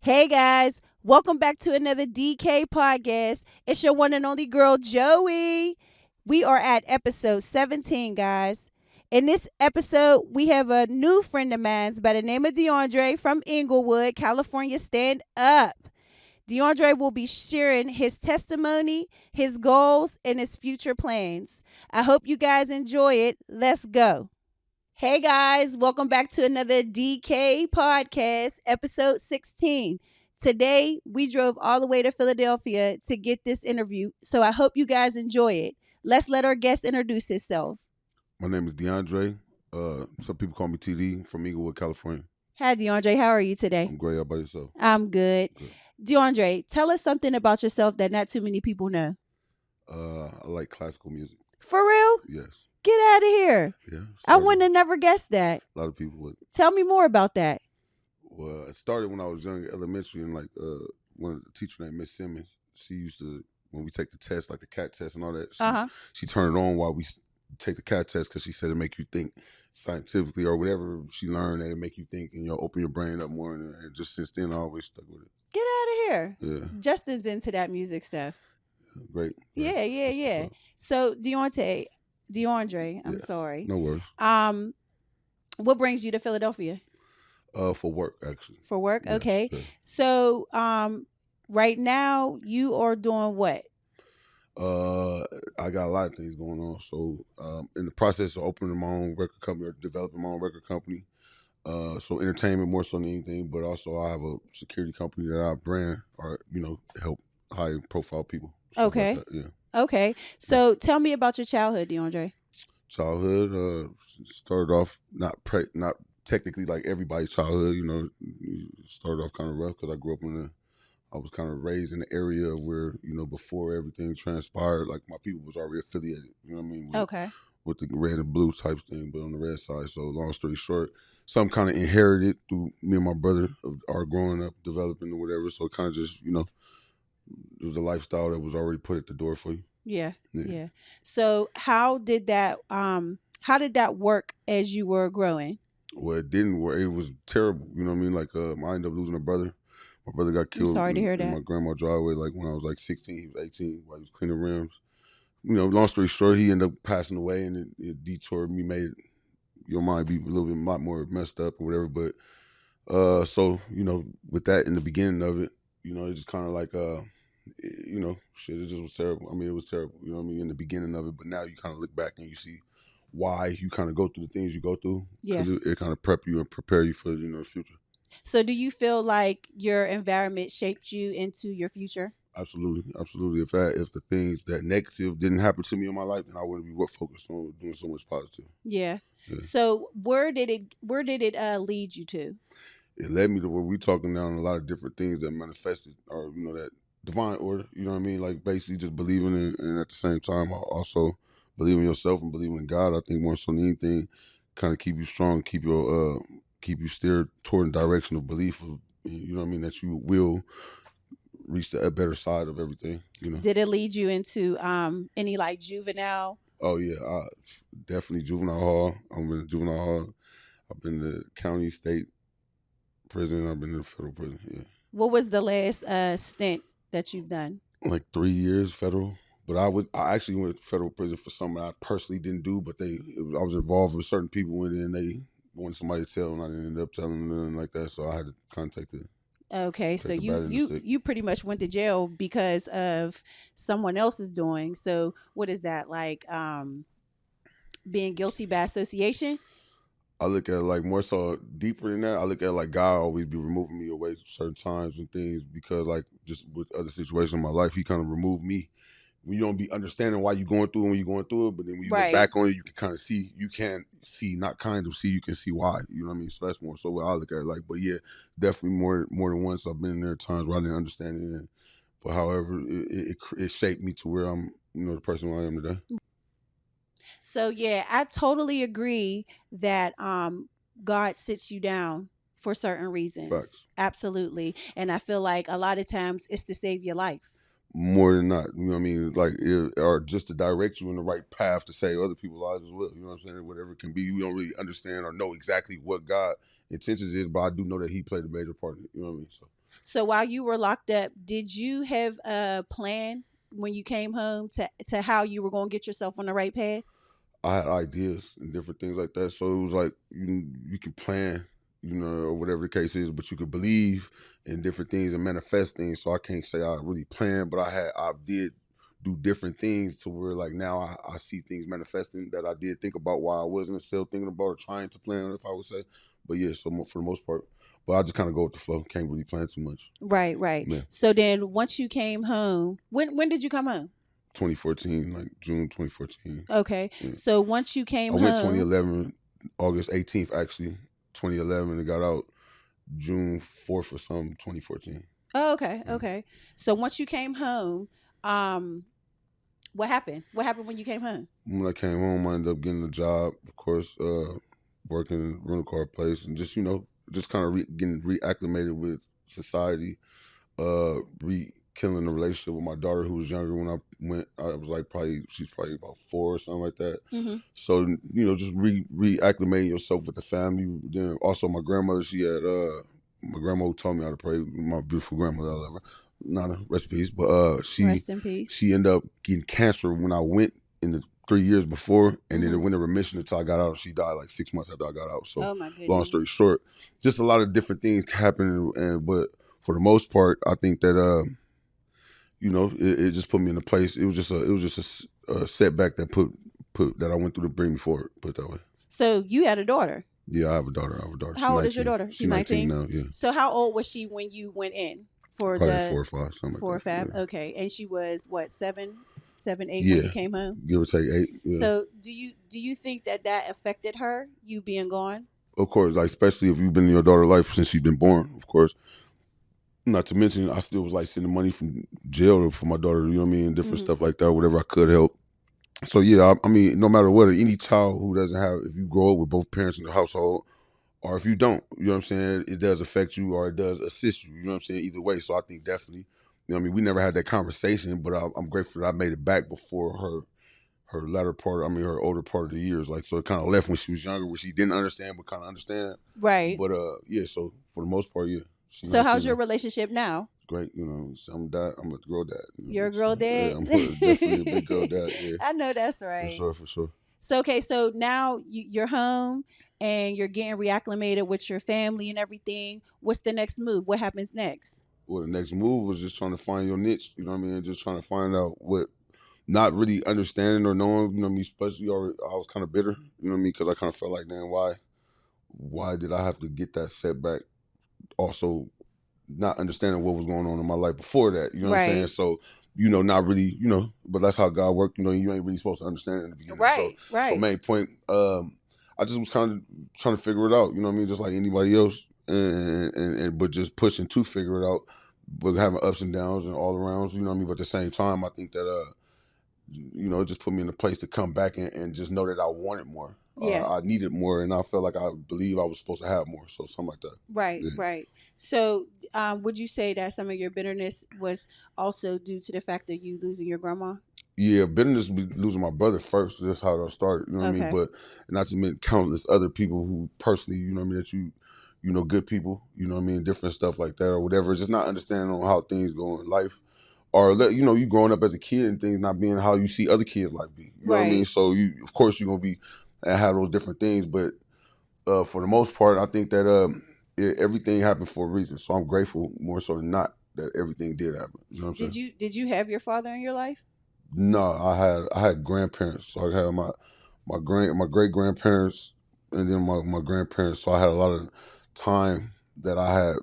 Hey guys, welcome back to another DK podcast. It's your one and only girl, Joey. We are at episode 17, guys. In this episode, we have a new friend of mine by the name of DeAndre from Inglewood, California. Stand up. DeAndre will be sharing his testimony, his goals, and his future plans. I hope you guys enjoy it. Let's go. Hey guys, welcome back to another DK podcast, episode 16. Today, we drove all the way to Philadelphia to get this interview, so I hope you guys enjoy it. Let's let our guest introduce himself. My name is DeAndre. Some people call me TD from Inglewood, California. Hi, DeAndre. How are you today? I'm great. How about yourself? I'm good. DeAndre, tell us something about yourself that not too many people know. I like classical music. For real? Yes. Get out of here. Yeah. I wouldn't have never guessed that. A lot of people would. Tell me more about that. Well, it started when I was young, elementary, and one of the teacher named Miss Simmons. She used to, when we take the test, like the CAT test and all that, she turned it on while we take the CAT test because she said it make you think scientifically or whatever she learned, that it make you think and open your brain up more. And just since then, I always stuck with it. Get out of here. Yeah. Justin's into that music stuff. Great. Yeah. So DeAndre, I'm sorry. No worries. What brings you to Philadelphia? For work, actually. For work? Yes, okay. yeah. So right now you are doing what? I got a lot of things going on. So in the process of opening my own record company or developing my own record company. So entertainment more so than anything, but also I have a security company that I brand or, help high profile people. Okay. Like that, yeah. Okay. So tell me about your childhood, DeAndre. Childhood, started off not technically like everybody's childhood, started off kind of rough because I grew up I was kind of raised in the area where, before everything transpired, like my people was already affiliated, you know what I mean? With the red and blue types thing, but on the red side. So long story short, some kind of inherited through me and my brother of our growing up, developing or whatever. So it kind of just, it was a lifestyle that was already put at the door for you. Yeah. So how did that work as you were growing? Well, it didn't work. It was terrible. You know what I mean? Like I ended up losing a brother. My brother got killed. I'm sorry to hear that. In my grandma's driveway, like when I was like 16, he was 18 while he was cleaning rims. Long story short, he ended up passing away, and it detoured me, made your mind be a little bit more messed up or whatever. But so with that in the beginning of it, it just kind of like shit. It just was terrible. I mean, it was terrible. You know what I mean? In the beginning of it, but now you kind of look back and you see why you kind of go through the things you go through. Yeah. Because it kind of prep you and prepare you for the future. So do you feel like your environment shaped you into your future? Absolutely. If the things that negative didn't happen to me in my life, then I wouldn't be focused on doing so much positive. Yeah. So where did it lead you to? It led me to where we talking down a lot of different things that manifested, or that divine order. You know what I mean? Like basically just believing in, and at the same time also believing in yourself and believing in God. I think more so than anything, kind of keep you strong, keep you steered toward the direction of belief of, you know what I mean, that you will reach a better side of everything. Did it lead you into any like juvenile? Oh yeah, definitely juvenile hall. I'm in juvenile hall. I've been to county, state prison. I've been to federal prison. Yeah. What was the last stint that you've done? Like 3 years federal. But I actually went to federal prison for something I personally didn't do, but I was involved with certain people with it, and they wanted somebody to tell, and I didn't end up telling them like that, so I had to contact it. Okay, so you pretty much went to jail because of someone else's doing. So what is that, like being guilty by association? I look at it like more so deeper than that. I look at it like God always be removing me away certain times and things because like just with other situations in my life, he kind of removed me. When you don't be understanding why you're going through it when you're going through it, but then when you look back on it, you can kind of see, you can see why, you know what I mean? So that's more so what I look at it like. But yeah, definitely more than once I've been in there times where I didn't understand it. But however, it shaped me to where I'm, the person who I am today. So yeah, I totally agree that God sits you down for certain reasons. Facts. Absolutely. And I feel like a lot of times it's to save your life. More than not, you know what I mean? Like, or just to direct you in the right path to save other people's lives as well. You know what I'm saying? Whatever it can be, we don't really understand or know exactly what God intentions is, but I do know that he played a major part in it. You know what I mean? So So while you were locked up, did you have a plan when you came home to how you were going to get yourself on the right path? I had ideas and different things like that. So it was like you can plan, or whatever the case is, but you could believe in different things and manifest things. So I can't say I really planned, but I did do different things to where like now I see things manifesting that I did think about while I wasn't still thinking about or trying to plan, if I would say. But yeah, so for the most part. But I just kind of go with the flow. Can't really plan too much. Right, right. Yeah. So then once you came home, when did you come home? 2014, like June 2014. Okay. Yeah. So once you came I went home, 2011, August 18th, actually, 2011, and got out June 4th or something, 2014. oh, okay, Yeah. okay. So once you came home, um, what happened? What happened when you came home? When I came home, I ended up getting a job, of course, working in a rental car place, and just, just kind of getting reacclimated with society, rekindling the relationship with my daughter who was younger when I went. I was like she's probably about 4 or something like that. Mm-hmm. So, just reacclimating yourself with the family. Then also my grandmother, she had, my grandma who taught me how to pray, my beautiful grandmother, I love her. Nana, rest in peace. But Rest in peace. she ended up getting cancer when I went in the 3 years before, and then it went in remission until I got out. She died like 6 months after I got out. So, oh my goodness. Long story short, just a lot of different things happening, but for the most part, I think that it just put me in a place. It was just a setback that put that I went through to bring me forward. Put it that way. So you had a daughter. Yeah, I have a daughter. How old is your daughter? She's 19 now. Yeah. So how old was she when you went in for Probably the 4 or 5, something 4 or like 5? that. Yeah. Okay, and she was what, 7, 8 Yeah. when you came home? Give or take 8. Yeah. So do you think that affected her, you being gone? Of course, like especially if you've been in your daughter's life since she's been born. Of course. Not to mention, I still was like sending money from jail for my daughter. You know what I mean? Different stuff like that, whatever I could help. So yeah, I mean, no matter what, any child who doesn't have, if you grow up with both parents in the household, or if you don't, you know what I'm saying, it does affect you or it does assist you. You know what I'm saying? Either way. So I think definitely, you know what I mean, we never had that conversation, but I'm grateful that I made it back before her latter part. I mean, her older part of the years. Like, so it kind of left when she was younger, where she didn't understand, but kind of understand. Right. But yeah. So for the most part, yeah. So how's your relationship now? Great, I'm a girl dad. You're a girl dad? Yeah, I'm definitely a big girl dad. Yeah. I know that's right. For sure. So okay, so now you're home and you're getting reacclimated with your family and everything. What's the next move? What happens next? Well, the next move was just trying to find your niche. You know what I mean? Just trying to find out what, not really understanding or knowing. You know what I mean? Especially, I was kind of bitter. You know what I mean? Because I kind of felt like, man, why did I have to get that setback? Also, not understanding what was going on in my life before that. You know what I'm saying? So, not really, but that's how God worked. You ain't really supposed to understand it in the beginning. Right, right. So main point, I just was kind of trying to figure it out. You know what I mean? Just like anybody else, and but just pushing to figure it out, but having ups and downs and all arounds. You know what I mean? But at the same time, I think that it just put me in a place to come back and just know that I wanted more. Yeah. I needed more, and I felt like I believe I was supposed to have more. So something like that. Right, Yeah. right. So, would you say that some of your bitterness was also due to the fact that you losing your grandma? Yeah, bitterness be losing my brother first. That's how it started. You know what I mean? Okay. But not to mention countless other people who personally, you know what I mean, that good people, you know what I mean, different stuff like that or whatever. Just not understanding on how things go in life. Or you growing up as a kid and things not being how you see other kids' life be. You know what I mean? Right. So of course you're gonna be and have those different things, but for the most part, I think that everything happened for a reason. So I'm grateful more so than not that everything did happen. You know what I'm saying? Did you have your father in your life? No, I had grandparents. So I had my great grandparents and then my grandparents. So I had a lot of time that I had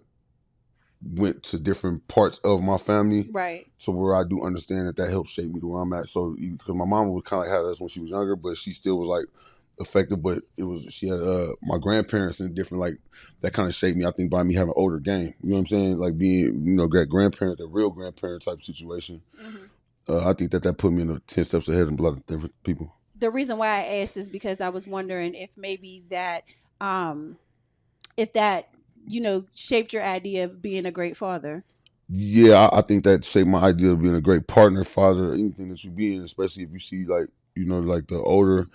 went to different parts of my family. Right. So where I do understand that helped shape me to where I'm at. So because my mom was kind of like had us when she was younger, but she still was like affected. But she had my grandparents and different like that kind of shaped me. I think by me having older game. You know what I'm saying? Like being that grandparent, that real grandparent type situation. I think that put me in 10 steps ahead of a lot of different people. The reason why I asked is because I was wondering if maybe that, if that, shaped your idea of being a great father. Yeah, I think that shaped my idea of being a great partner, father, anything that you be in, especially if you see like, like the older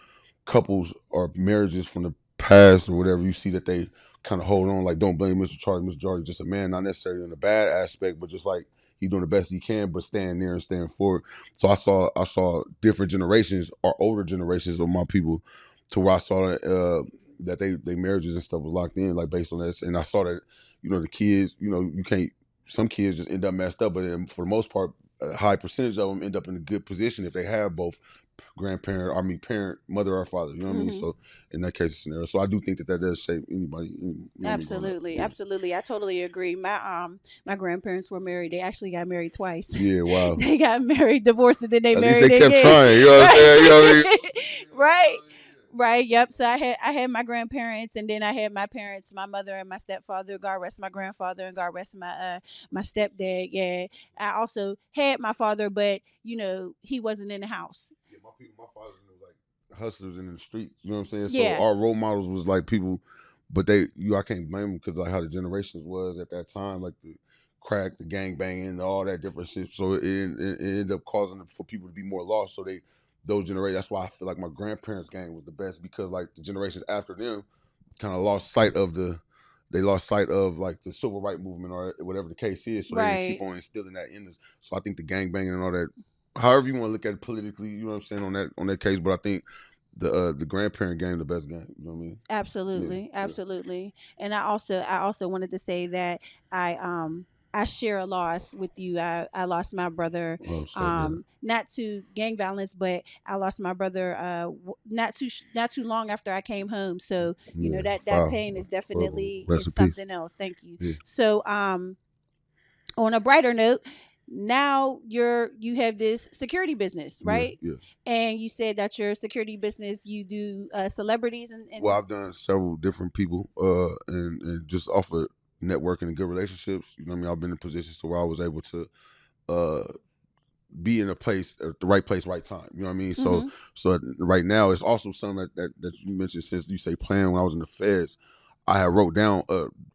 couples or marriages from the past or whatever, you see that they kind of hold on, like don't blame Mr. Charlie. Mr. Charlie just a man, not necessarily in the bad aspect, but just like he doing the best he can, but staying there and staying forward. So I saw different generations or older generations of my people, to where I saw that they marriages and stuff was locked in, like based on that. And I saw that, the kids, you can't. Some kids just end up messed up, but then for the most part, a high percentage of them end up in a good position if they have both parent, mother or father. You know what I mean? So in that case scenario, so I do think that does shape anybody. Absolutely, absolutely. I totally agree. My grandparents were married. They actually got married twice. Yeah, wow. They got married, divorced, and then they At least married they kept again. trying. You know what I'm saying? You know what I mean? Right. Right. Yep. So I had my grandparents, and then I had my parents, my mother and my stepfather. God rest my grandfather, and God rest my stepdad. Yeah. I also had my father, but he wasn't in the house. Yeah, my father's like hustlers in the streets. You know what I'm saying? So Yeah. our role models was like people, but I can't blame them because like how the generations was at that time, like the crack, the gang banging, all that different shit. So it ended up causing for people to be more lost. So those generations. That's why I feel like my grandparents' gang was the best, because like the generations after them kind of lost sight of they lost sight of like the civil rights movement or whatever the case is. So they didn't keep Right. on instilling that in us. So I think the gang banging and all that, however you want to look at it politically, you know what I'm saying, on that case. But I think the grandparent game the best game. You know what I mean? Absolutely, Yeah. absolutely. And I also wanted to say that I share a loss with you. I lost my brother, Oh, sorry, not to gang violence, but I lost my brother not too long after I came home. So yeah, that foul. pain is Horrible. definitely Rest is in peace. something else. Thank you. Yeah, So on a brighter note, now you have this security business, yeah, right? yeah. And you said that your security business, you do celebrities Well, and I've done several different people, and just off of networking and good relationships. You know what I mean? I've been in positions to where I was able to uh be in a place at the right place, right time. You know what I mean? So hmm so right now it's also something that you mentioned, since you say plan when I was in the feds. I had wrote down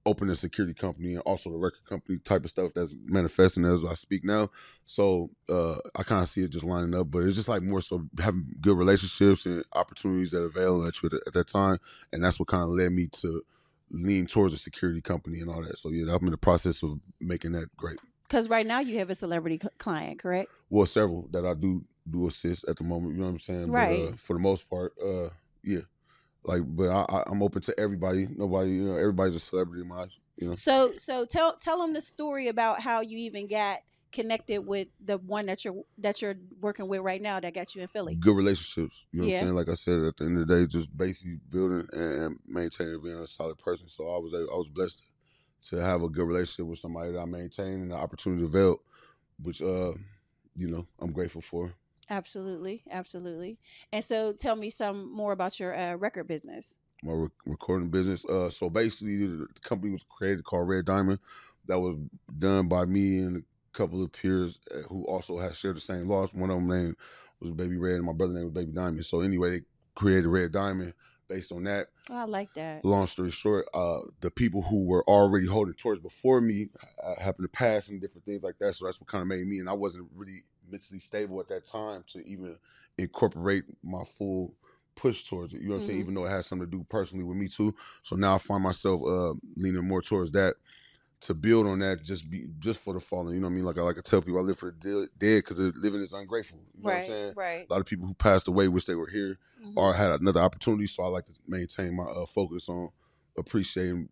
opening a security company and also the record company type of stuff that's manifesting as I speak now. So I kind of see it just lining up, but it's just like more so having good relationships and opportunities that avail at you at that time, and that's what kind of led me to lean towards a security company and all that. So yeah, I'm in the process of making that great. because right now you have a celebrity client, correct? Well, several that I do assist at the moment. You know what I'm saying? But Right. for the most part, yeah. Like, but I'm open to everybody. Nobody, everybody's a celebrity in my eyes. So tell them the story about how you even got connected with the one that you're working with right now that got you in Philly. Good relationships. You know what I'm Yeah. saying? Like I said, at the end of the day, just basically building and maintaining being a solid person. So I was blessed to have a good relationship with somebody that I maintain and the opportunity developed, which I'm grateful for. Absolutely, absolutely. And so tell me some more about your record business. My recording business. So basically, the company was created called Red Diamond. That was done by me and a couple of peers who also had shared the same loss. One of them name was Baby Red, and my brother name was Baby Diamond. So anyway, they created Red Diamond based on that. Oh, I like that. Long story short, the people who were already holding torch before me happened to pass and different things like that. So that's what kind of made me, and I wasn't really mentally stable at that time to even incorporate my full push towards it. You know what I'm saying? hmm Even though it has something to do personally with me too. So now I find myself leaning more towards that to build on that, just for the fallen. You know what I mean? Like I tell people, I live for the dead because living is ungrateful. You know what I'm Right, saying? right. A lot of people who passed away wish they were here hmm or had another opportunity. So I like to maintain my focus on appreciating,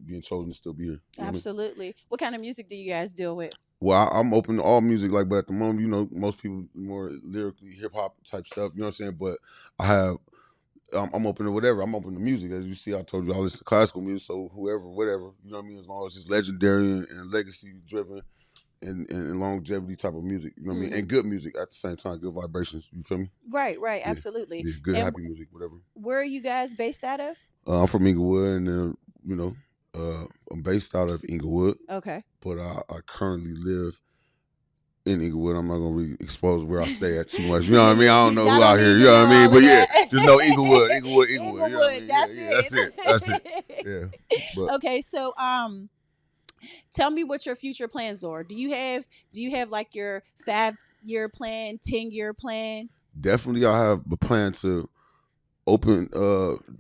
being chosen to still be here. You know what I mean? Absolutely. What kind of music do you guys deal with? Well, I'm open to all music, like, but at the moment, most people more lyrically hip hop type stuff. You know what I'm saying? But I have, I'm open to whatever. I'm open to music. As you see, I told you I listen to classical music, so whoever, whatever, you know what I mean? As long as it's legendary and legacy driven and longevity type of music, you know what I mean? hmm And good music at the same time, good vibrations. You feel me? Right, right. Yeah, Absolutely. yeah, good And happy music, whatever. where are you guys based out of? I'm from Inglewood, and I'm based out of Inglewood, Okay. but I currently live in Inglewood. I'm not gonna really expose where I stay at too much. You know what I mean? I don't know Y'all who don't out here. need You to know know what I mean? all But of yeah, that. just know Inglewood. You know what I Inglewood, mean? that's Yeah, that's it. That's it. Yeah. But Okay, so tell me what your future plans are. Do you have like your 5-year plan, 10-year plan? definitely I have a plan to open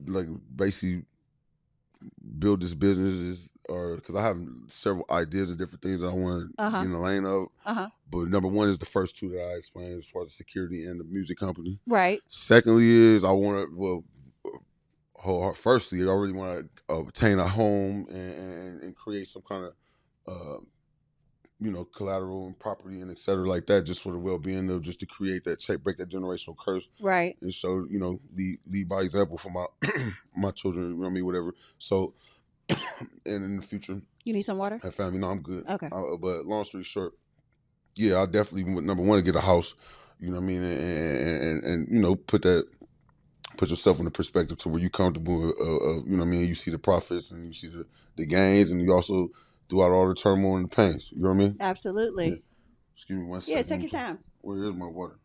like basically build this business is, or because I have several ideas of different things that I want to get in the lane of. But number one is the first two that I explained as far as the security and the music company. Right. Secondly is I want to, firstly, I really want to obtain a home and create some kind of, collateral and property and et cetera like that, just for the well-being of, just to create that break that generational curse. Right. And so, lead by example for my my children, you know what I mean, whatever. So, and in the future. You need some water? I family, no, I'm good. Okay. But long story short, yeah, I definitely would, number one, get a house, you know what I mean, and put yourself in the perspective to where you comfortable, you know what I mean, you see the profits and you see the gains, and you also throughout all the turmoil and the pains, you know what I mean? Absolutely. Yeah. Excuse me one second. Yeah, take your time. Where is my water?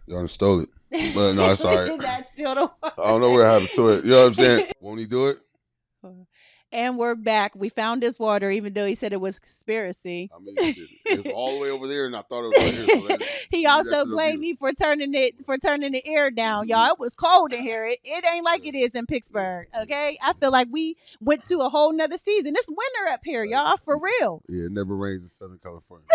Y'all done stole it. But no, it's all right. That's still the water. I don't know what happened to it. You know what I'm saying? Won't he do it? And we're back. We found his water, even though he said it was conspiracy. I mean, it's all the way over there, and I thought it was right here. So he also blamed me for turning the air down, y'all. It was cold in here. It ain't like it is in Pittsburgh. Okay, I feel like we went to a whole nother season. It's winter up here, y'all, for real. Yeah, it never rains in Southern California.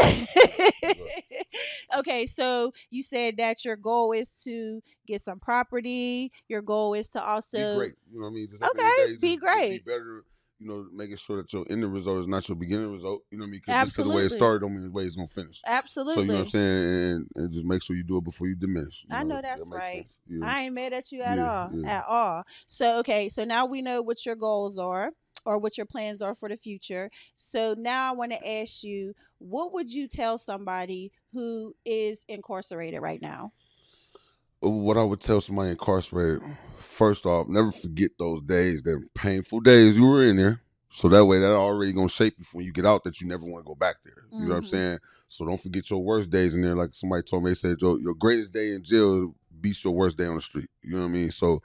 Okay, so you said that your goal is to get some property. Your goal is to also be great. You know what I mean? Just be great. Be better. Making sure that your ending result is not your beginning result. You know what I mean? Because just because the way it Absolutely. started don't mean the way it's going to finish. Absolutely. So, you know what I'm saying? And just make sure you do it before you diminish. I know that's that right. Yeah. I ain't mad at you at all. At all. So, okay. So now we know what your goals are or what your plans are for the future. So now I want to ask you, what would you tell somebody who is incarcerated right now? What I would tell somebody incarcerated, first off, never forget those days, them painful days you were in there. So that way, that already gonna shape you when you get out, that you never want to go back there. You know what I'm saying? So don't forget your worst days in there. Like somebody told me, they said your greatest day in jail beats your worst day on the street. You know what I mean? So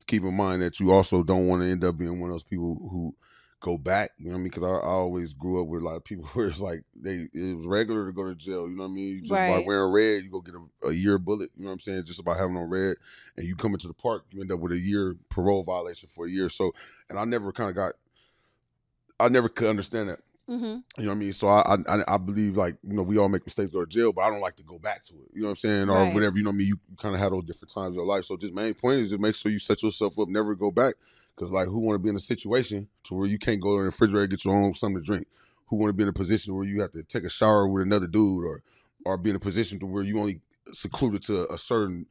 keep in mind that you also don't want to end up being one of those people who go back. You know what I mean? Because I always grew up with a lot of people where it's like it was regular to go to jail. You know what I mean? Just by wearing red, you go get a year bullet. You know what I'm saying? Just about having on red, and you come into the park, you end up with a year parole violation for a year. So, and I never could understand that. You know what I mean? So I believe, like, we all make mistakes, go to jail, but I don't like to go back to it. You know what I'm saying? Or whatever, you know what I mean? You kind of had those different times in your life. So just main point is just make sure you set yourself up, never go back. Because, like, who want to be in a situation to where you can't go in the refrigerator and get your own something to drink? Who want to be in a position where you have to take a shower with another dude, or be in a position to where you only secluded to a certain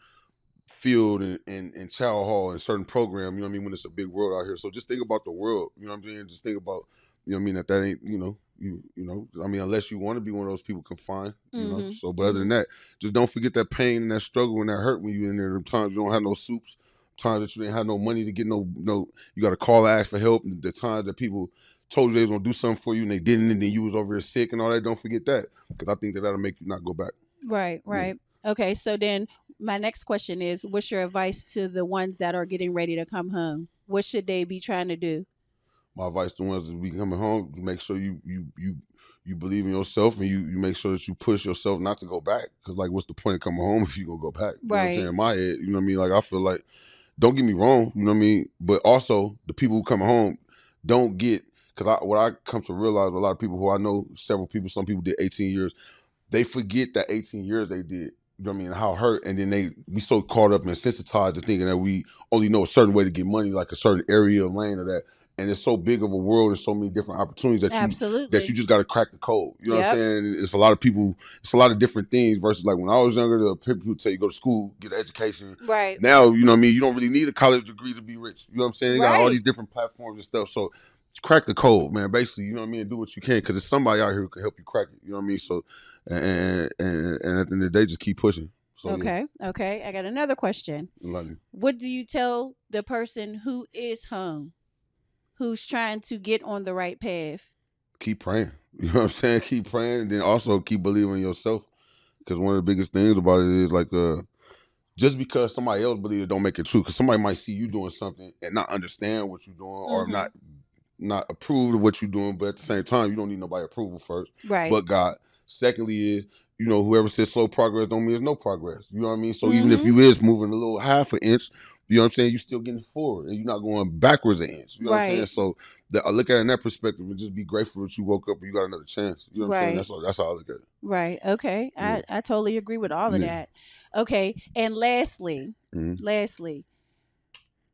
field and chow hall and certain program, you know what I mean, when it's a big world out here. So just think about the world, you know what I'm saying? Just think about, you know what I mean, that ain't, I mean, unless you want to be one of those people confined, you know. So, but other than that, just don't forget that pain and that struggle and that hurt when you in there. Them times you don't have no soups, times that you didn't have no money to get no, you got to call and ask for help. The times that people told you they was gonna do something for you and they didn't, and then you was over here sick and all that. Don't forget that, because I think that'll make you not go back. Right. Yeah. Okay, so then my next question is, what's your advice to the ones that are getting ready to come home? What should they be trying to do? My advice to the ones that be coming home, make sure you believe in yourself, and you make sure that you push yourself not to go back. Because, like, what's the point of coming home if you gonna go back? You know what I'm saying? In my head, you know what I mean? Like, I feel like, don't get me wrong, you know what I mean? But also, the people who come home don't get, because what I come to realize with a lot of people who I know, several people, some people did 18 years, they forget that 18 years they did. You know what I mean? How hurt. And then we so caught up and sensitized to thinking that we only know a certain way to get money, like a certain area of lane or that. And it's so big of a world and so many different opportunities that you just got to crack the code. You know what I'm saying? It's a lot of people, it's a lot of different things versus, like, when I was younger, the people would tell you go to school, get an education. Right. Now, you know what I mean? You don't really need a college degree to be rich. You know what I'm saying? You got all these different platforms and stuff. So crack the code, man. Basically, you know what I mean? Do what you can, because there's somebody out here who can help you crack it. You know what I mean? So, and at the end of the day, just keep pushing. So, okay. I got another question. What do you tell the person who is home, who's trying to get on the right path? Keep praying. You know what I'm saying? Keep praying, and then also keep believing in yourself. Because one of the biggest things about it is, like, just because somebody else believes it don't make it true. Because somebody might see you doing something and not understand what you're doing, or not approve of what you're doing, but at the same time, you don't need nobody approval first. Right. But God. Secondly is, you know, whoever says slow progress don't mean there's no progress. You know what I mean? So even if you is moving a little half an inch, You know what I'm saying? You still getting forward, and you're not going backwards an inch. You know what I'm saying? Right. So I look at it in that perspective, and just be grateful that you woke up and you got another chance. You know what I'm saying? Right. That's how I look at it. Right. Okay. Yeah. I totally agree with all of Yeah. that. Okay. And lastly, Mm-hmm. lastly,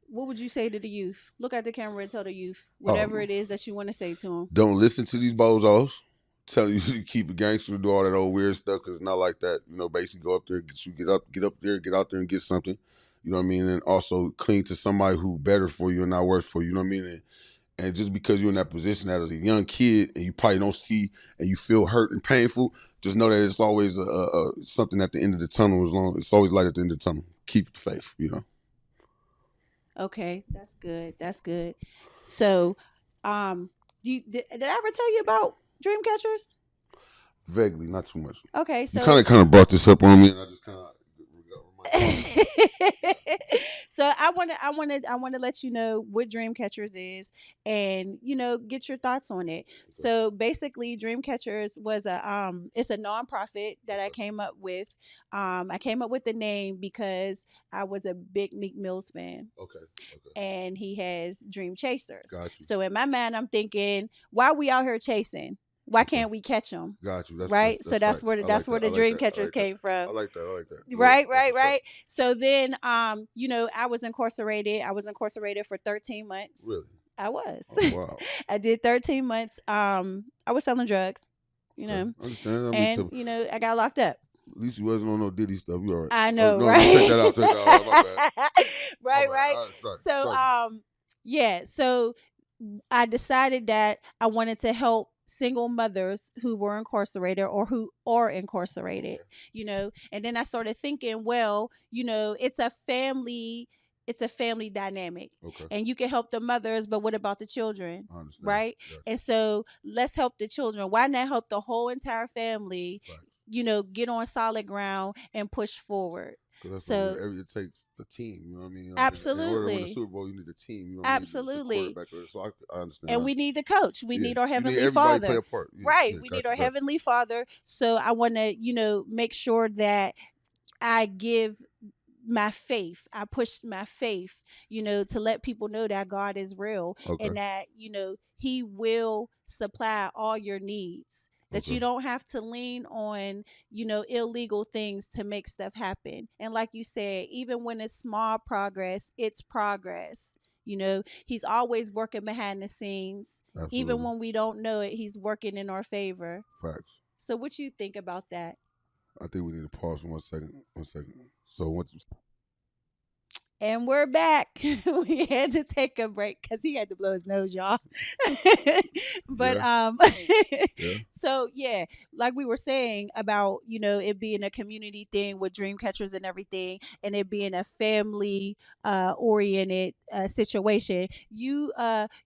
what would you say to the youth? Look at the camera and tell the youth whatever Um, it is that you want to say to them. Don't listen to these bozos telling you to keep it gangster, do all that old weird stuff, because it's not like that. You know, basically go up there, get up there, get out there and get something. You know what I mean? And also cling to somebody who better for you and not worse for you. You know what I mean? And just because you're in that position as a young kid and you probably don't see and you feel hurt and painful, just know that it's always something at the end of the tunnel. It's always light at the end of the tunnel. Keep the faith, you know. Okay, that's good. That's good. So, did I ever tell you about dream catchers? Vaguely, not too much. Okay, You so kind of brought this up on me, and I just kind of so I want to let you know what dream catchers is, and get your thoughts on it. So basically, dream catchers was it's a nonprofit that I came up with. I came up with the name because I was a big Meek Mills fan. Okay. And he has dream chasers. Got you. So in my mind, I'm thinking, why are we out here chasing? Why can't we catch them? Got you. Right. So that's where the dream catchers came from. I like that. Right. So then, I was incarcerated. I was incarcerated for 13 months. Really? I was. Oh, wow. I did 13 months. I was selling drugs. I understand. And I got locked up. At least you wasn't on no Diddy stuff. You all right? I know, no, right? Take that out. My bad. Right. Sorry. So, yeah. So I decided that I wanted to help single mothers who were incarcerated or who are incarcerated, and then I started thinking, well, it's a family dynamic. Okay. And you can help the mothers, but what about the children? I understand. Right. Yes. And so let's help the children. Why not help the whole entire family? Right. Get on solid ground and push forward. So it takes the team, you know what I mean? Absolutely. In order to win the Super Bowl, you need a team. You know Absolutely. So I understand. And we need the coach. We need our Heavenly everybody Father. Play a part. Right. We need our Heavenly Father. So I want to, make sure that I give my faith. I push my faith, to let people know that God is real. Okay. And that, He will supply all your needs. That you don't have to lean on, illegal things to make stuff happen. And like you said, even when it's small progress, it's progress. He's always working behind the scenes. Absolutely. Even when we don't know it, he's working in our favor. Facts. So what you think about that? I think we need to pause for 1 second. So once. And we're back. We had to take a break because he had to blow his nose, y'all. But So yeah, like we were saying about it being a community thing with dream catchers and everything, and it being a family oriented situation. You're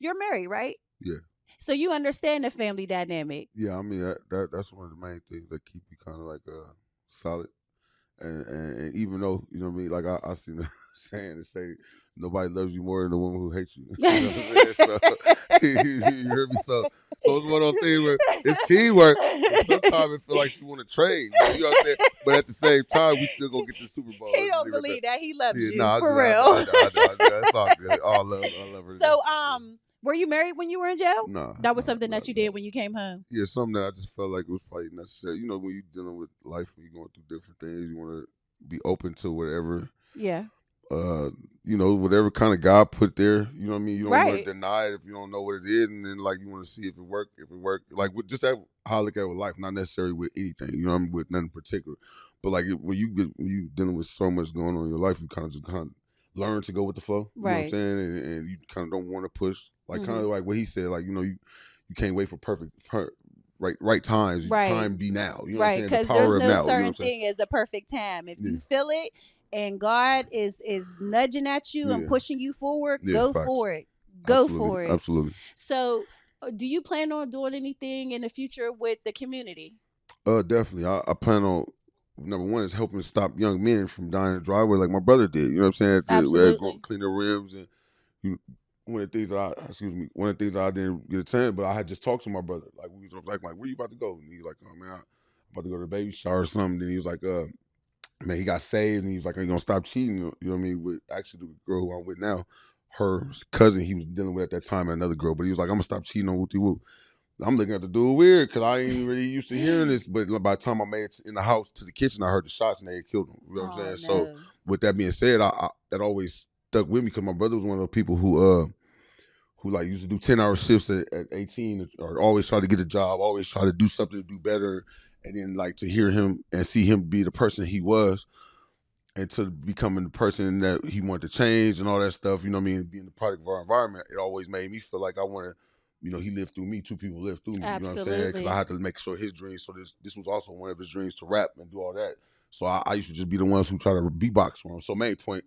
married, right? Yeah. So you understand the family dynamic. Yeah, I mean that's one of the main things that keep you kind of like solid. And even though, you know what I mean, like I seen the saying to say nobody loves you more than the woman who hates you. You know what I'm saying? So, you heard me? So it's one of those things where it's teamwork. Sometimes it feel like she want to trade. You know what I'm saying? But at the same time, we still gonna get the Super Bowl. He don't believe that. He loves you nah, for real. That's all good. I love her. So were you married when you were in jail? No. That was something that you did when you came home? Yeah, something that I just felt like it was probably necessary. You know, when you're dealing with life, when you're going through different things, you want to be open to whatever. Yeah. Whatever kind of God put there. You know what I mean? You don't want to deny it if you don't know what it is, and then like you want to see if it work. Like with just that, how I look at it with life, not necessarily with anything. You know what I mean? With nothing particular, but like when you dealing with so much going on in your life, you kind of learn to go with the flow. You know what I'm saying? And you kind of don't want to push. Like kind of like what he said, like you can't wait for right times. Right. Time be now. You know right, because there's no certain thing as a perfect time. If you feel it and God is nudging at you and pushing you forward, go for it. Go for it. Absolutely. So, do you plan on doing anything in the future with the community? Definitely. I plan on. Number one is helping stop young men from dying in the driveway like my brother did. You know what I'm saying? Absolutely. Go clean the rims and one of the things that I didn't get a chance, but I had just talked to my brother. Like we was like, where you about to go? And he's like, oh man, I'm about to go to the baby shower or something. Then he was like, man, he got saved, and he was like, "Are you gonna stop cheating?" You know what I mean? With actually the girl who I'm with now, her cousin he was dealing with at that time, another girl, but he was like, "I'm gonna stop cheating on Whoopty Whoop." I'm looking at the dude weird because I ain't really used to hearing this. But by the time I made it in the house to the kitchen, I heard the shots and they had killed him. You know what I'm Oh saying? So no. with that being said, I that always stuck with me because my brother was one of those people who like used to do 10-hour shifts at 18 or always try to get a job, always try to do something to do better. And then like to hear him and see him be the person he was and to becoming the person that he wanted to change and all that stuff, you know what I mean, being the product of our environment, it always made me feel like I wanted, you know, he lived through me, two people lived through me, you know what I'm saying? Because I Absolutely. had to make sure his dreams, so this was also one of his dreams to rap and do all that. So I used to just be the ones who try to beatbox for him. So main point,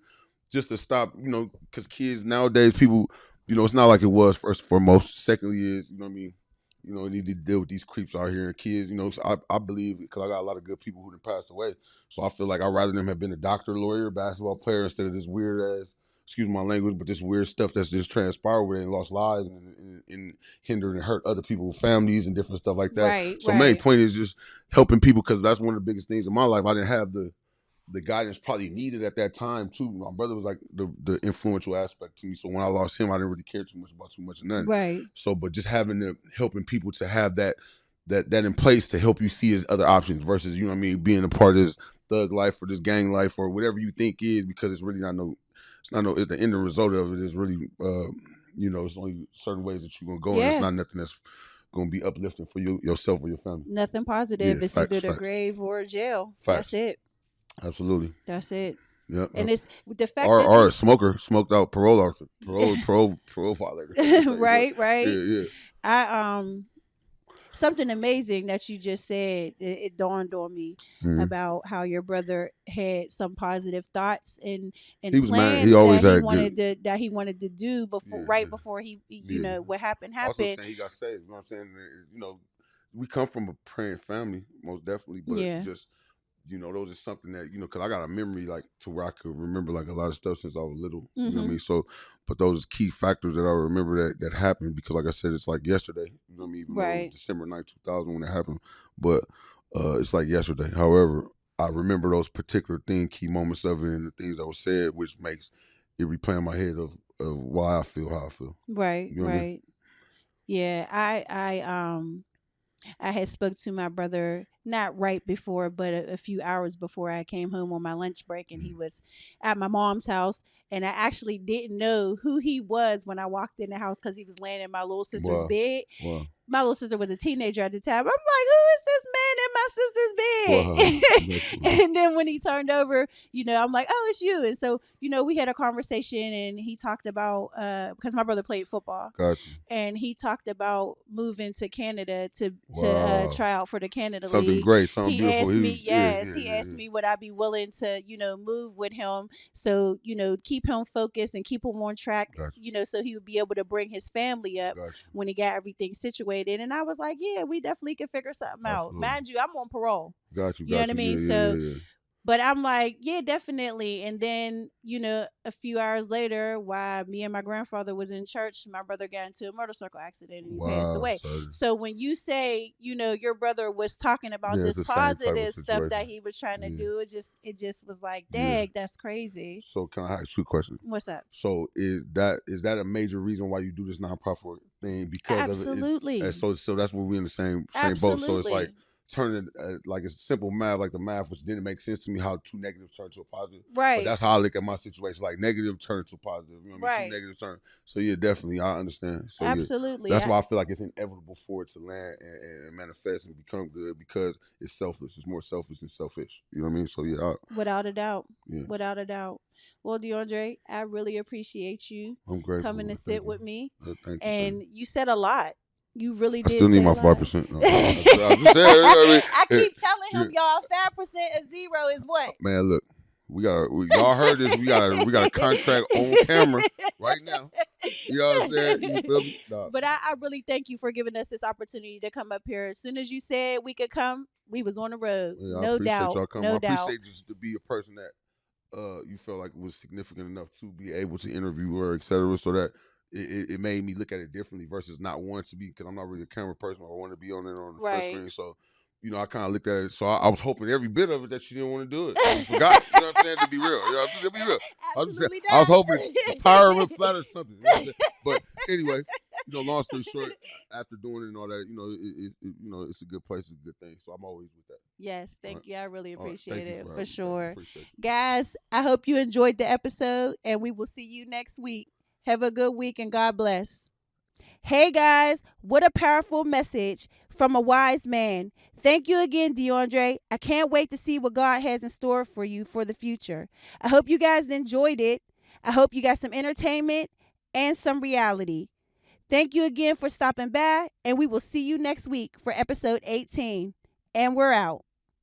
just to stop, you know, because kids nowadays, people, you know, it's not like it was first and foremost. Secondly is, you know what I mean, you know, need to deal with these creeps out here and kids, you know, so I believe, because I got a lot of good people who have passed away. So I feel like I'd rather them have been a doctor, lawyer, basketball player instead of this weird ass, excuse my language, but this weird stuff that's just transpired where they lost lives and hindered and hurt other people's families and different stuff like that. Right, So main right. point is just helping people, because that's one of the biggest things in my life. I didn't have the guidance probably needed at that time too. My brother was like the influential aspect to me. So when I lost him, I didn't really care too much about too much of nothing. Right. So, but just having the helping people to have that in place to help you see his other options versus, you know what I mean, being a part of this thug life or this gang life or whatever you think is, because it's really not no, it's not no, the end result of it is really, you know, it's only certain ways that you're gonna go, and it's Yeah. not nothing that's gonna be uplifting for you yourself or your family. Nothing Yeah, positive. It's facts, either the facts, grave or jail. That's facts. it. Absolutely. That's it. Yep. And it's the fact Or that or you a smoker, smoked out parole officer, parole violator. Yeah, right, right. yeah. I something amazing that you just said, it dawned on me Mm-hmm. about how your brother had some positive thoughts He and was mad. He plans always had good. that he wanted to do before, Yeah, right yeah, before he, you yeah. know, what Also happened. saying he got saved. You know what I'm saying? You know, we come from a praying family, most definitely, but Yeah. just, you know, those are something that, you know, because I got a memory like to where I could remember like a lot of stuff since I was little. You know what I Mhm. mean? So, but those key factors that I remember that happened, because like I said, it's like yesterday. You know what I mean? Even though it was Right. December 9th, 2000 when it happened, but it's like yesterday. However, I remember those particular key moments of it and the things that were said, which makes it replay in my head of why I feel how I feel. Right, You know what I mean? right. Yeah, I had spoke to my brother not right before, but a few hours before I came home on my lunch break, and he was at my mom's house. And I actually didn't know who he was when I walked in the house because he was laying in my little sister's Wow. bed. Wow. My little sister was a teenager at the time. I'm like, who is this man Wow. in my sister's That's bed? And then when he turned over, you know, I'm like, oh, it's you. And so, you know, we had a conversation, and he talked about because my brother played football, Gotcha. and he talked about moving to Canada to Wow. try out for the Canada Something League. great, something He beautiful. asked He me, was, yeah, yes, yeah, he yeah, asked yeah. me would I be willing to, you know, move with him, so, you know, keep him focused and keep him on track, Gotcha. you know, so he would be able to bring his family up Gotcha. when he got everything situated. And I was like, yeah, we definitely could figure something out. Absolutely. Mind you, I'm on parole. Got you, You know what got I you. mean? Yeah, yeah, So, yeah, yeah. but I'm like, yeah, definitely. And then, you know, a few hours later, while me and my grandfather was in church, my brother got into a motorcycle accident and he passed Wow, away. so So when you say, you know, your brother was talking about yeah, it's this the same type of positive stuff situation. that he was trying to Yeah, do, it just was like, yeah. dang, that's crazy. So can I ask you a question? What's up? So is that a major reason why you do this nonprofit thing because of it? Absolutely. So that's where we're in the same boat. So it's like Absolutely. turning like it's simple math, like the math, which didn't make sense to me how two negatives turn to a positive. But Right. that's how I look at my situation. Like negative turn to positive. You know what I mean? Two Right. negative turn. So yeah, definitely, I understand. So yeah, Absolutely. that's why I feel like it's inevitable for it to land and manifest and become good because it's selfless. It's more selfish than selfish. You know what I mean? So yeah, Without a doubt. yes, Without a doubt. Well, DeAndre, I really appreciate you I'm grateful. coming to Thank sit you. with me. Thank you. Thank And you. you said a lot. You really I still did need say a my lot. 5%. No, I'm just saying. You know what I I mean? keep telling Yeah. him, y'all, 5% of zero is what? Man, look, y'all heard this. We got a contract on camera right now. You know what I'm saying? You feel me? Nah, But I really thank you for giving us this opportunity to come up here. As soon as you said we could come, we was on the road. yeah, I No appreciate doubt. y'all coming. I No doubt. appreciate just to be a person that you felt like was significant enough to be able to interview her, etc. So that it made me look at it differently versus not wanting to be, because I'm not really a camera person. I want to be on it on the first Right. screen. So you know, I kind of looked at it. So I was hoping every bit of it that she didn't want to do it. She forgot. You know what I'm saying? To be real. You know, to be real. Absolutely I was not. hoping the tire went flat or something. You know what I'm saying? But anyway, you know, long story short, after doing it and all that, you know, you know, it's a good place, it's a good thing. So I'm always with that. Yes, thank right. you. I really appreciate it for for having me. sure. Appreciate you. Guys, I hope you enjoyed the episode and we will see you next week. Have a good week and God bless. Hey guys, what a powerful message from a wise man. Thank you again, DeAndre. I can't wait to see what God has in store for you for the future. I hope you guys enjoyed it. I hope you got some entertainment and some reality. Thank you again for stopping by, and we will see you next week for episode 18. And we're out.